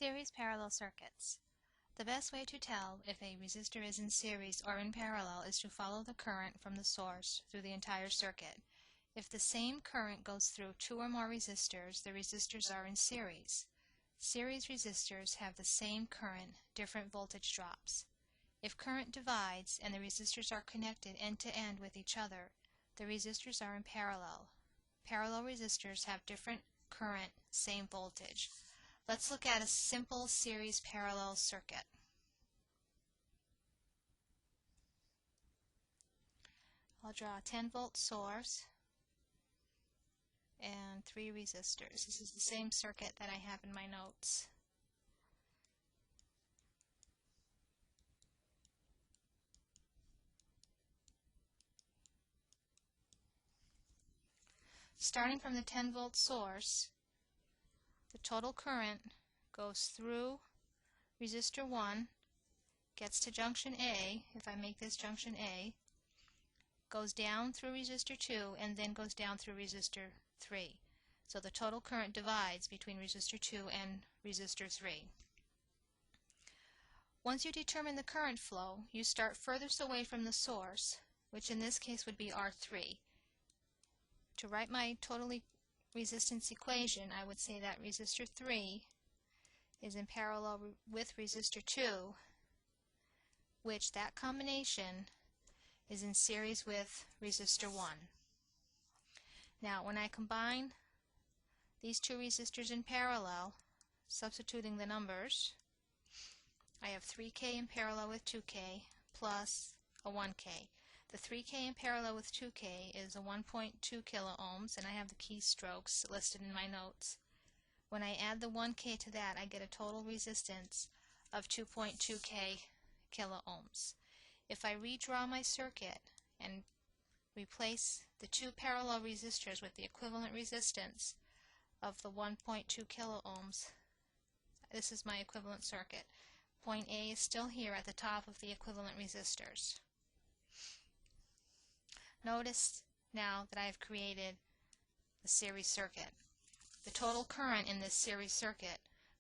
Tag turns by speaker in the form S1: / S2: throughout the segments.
S1: Series parallel circuits. The best way to tell if a resistor is in series or in parallel is to follow the current from the source through the entire circuit. If the same current goes through two or more resistors, the resistors are in series. Series resistors have the same current, different voltage drops. If current divides and the resistors are connected end to end with each other, the resistors are in parallel. Parallel resistors have different current, same voltage. Let's look at a simple series parallel circuit. I'll draw a 10-volt source and 3 resistors. This is the same circuit that I have in my notes. Starting from the 10-volt source, the total current goes through resistor 1, gets to junction A, if I make this junction A, goes down through resistor 2, and then goes down through resistor 3. So the total current divides between resistor 2 and resistor 3. Once you determine the current flow, you start furthest away from the source, which in this case would be R3. To write my total resistance equation, I would say that resistor 3 is in parallel with resistor 2, which that combination is in series with resistor 1. Now when I combine these two resistors in parallel, substituting the numbers, I have 3K in parallel with 2K plus a 1K. The 3K in parallel with 2K is a 1.2 kilo ohms, and I have the keystrokes listed in my notes. When I add the 1K to that, I get a total resistance of 2.2K kilo ohms. If I redraw my circuit and replace the two parallel resistors with the equivalent resistance of the 1.2 kilo ohms, this is my equivalent circuit. Point A is still here at the top of the equivalent resistors. Notice now that I have created a series circuit. The total current in this series circuit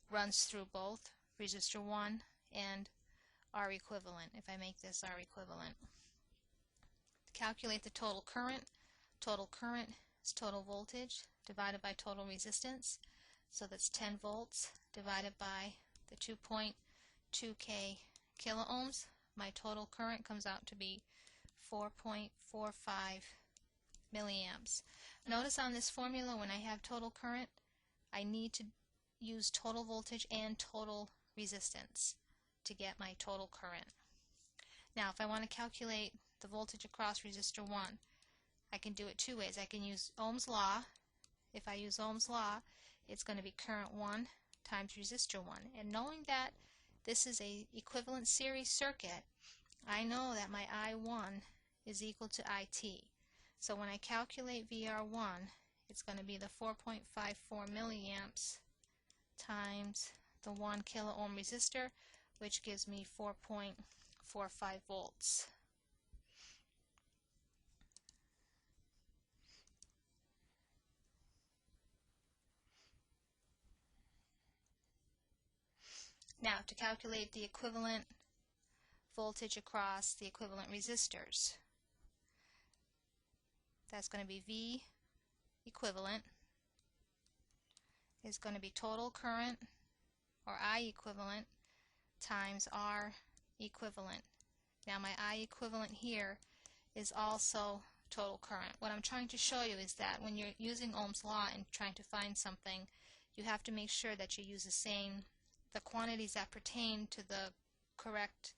S1: runs through both resistor 1 and R equivalent, if I make this R equivalent. To calculate the total current is total voltage divided by total resistance. So that's 10 volts divided by the 2.2K kilo ohms. My total current comes out to be 4.45 milliamps. Notice on this formula, when I have total current, I need to use total voltage and total resistance to get my total current. Now if I want to calculate the voltage across resistor 1, I can do it two ways. I can use Ohm's law. If I use Ohm's law, it's going to be current 1 times resistor 1. And knowing that this is a equivalent series circuit, I know that my I1 is equal to IT. So when I calculate VR1, it's going to be the 4.54 milliamps times the 1 kilo ohm resistor, which gives me 4.45 volts. Now to calculate the equivalent voltage across the equivalent resistors, that's going to be V equivalent is going to be total current, or I equivalent, times R equivalent. Now my I equivalent here is also total current. What I'm trying to show you is that when you're using Ohm's law and trying to find something, you have to make sure that you use the quantities that pertain to the correct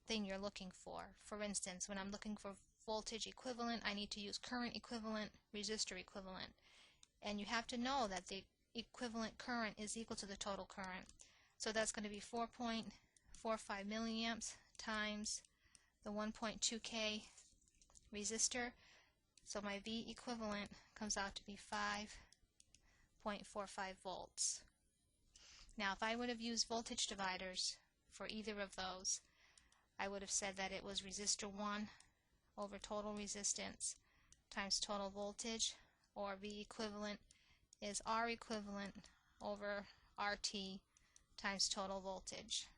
S1: thing you're looking for. For instance, when I'm looking for voltage equivalent, I need to use current equivalent, resistor equivalent. And you have to know that the equivalent current is equal to the total current. So that's going to be 4.45 milliamps times the 1.2K resistor. So my V equivalent comes out to be 5.45 volts. Now if I would have used voltage dividers for either of those, I would have said that it was resistor 1 over total resistance times total voltage, or V equivalent is R equivalent over RT times total voltage.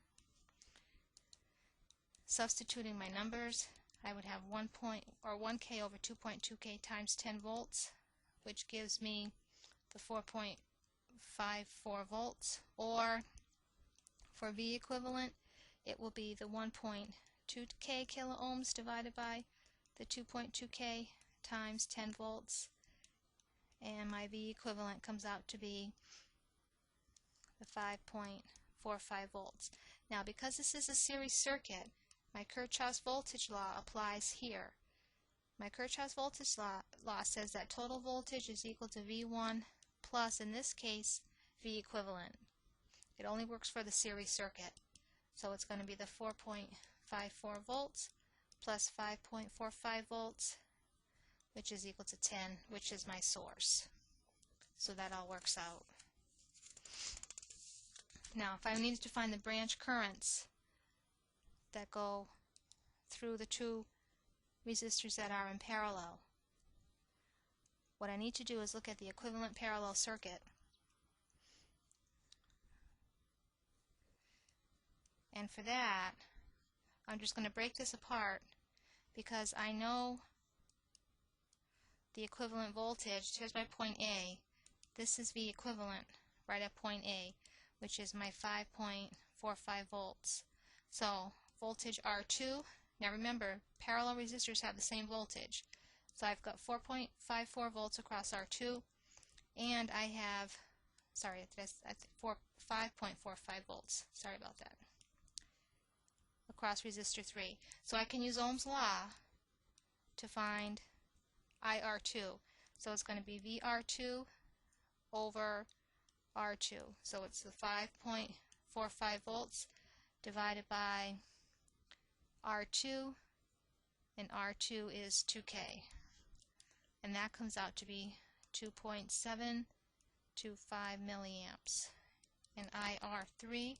S1: Substituting my numbers, I would have 1K over 2.2K times 10 volts, which gives me the 4.54 volts, or for V equivalent, it will be the 1.2K kilo ohms divided by the 2.2K times 10 volts, and my V equivalent comes out to be the 5.45 volts. Now, because this is a series circuit, my Kirchhoff's voltage law applies here. My Kirchhoff's voltage law says that total voltage is equal to V1 plus, in this case, V equivalent. It only works for the series circuit. So it's going to be the 4.54 volts plus 5.45 volts, which is equal to 10, which is my source. So that all works out. Now, if I needed to find the branch currents that go through the two resistors that are in parallel, what I need to do is look at the equivalent parallel circuit. And for that, I'm just going to break this apart because I know the equivalent voltage. Here's my point A. This is V equivalent right at point A, which is my 5.45 volts. So voltage R2, now remember, parallel resistors have the same voltage. So I've got 4.54 volts across R2, and I have, sorry, 5.45 volts. Sorry about that. Across resistor 3. So I can use Ohm's law to find IR2. So it's going to be VR2 over R2. So it's the 5.45 volts divided by R2, and R2 is 2K. And that comes out to be 2.725 milliamps. And IR3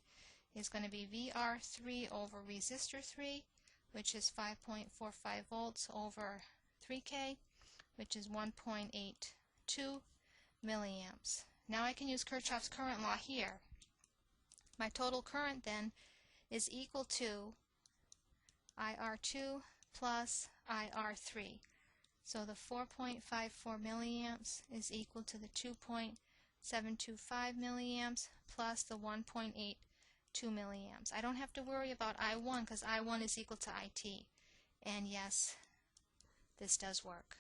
S1: is going to be VR3 over resistor 3, which is 5.45 volts over 3K, which is 1.82 milliamps. Now I can use Kirchhoff's current law here. My total current then is equal to IR2 plus IR3. So the 4.54 milliamps is equal to the 2.725 milliamps plus the 1.82 milliamps. I don't have to worry about I1 because I1 is equal to IT. And yes, this does work.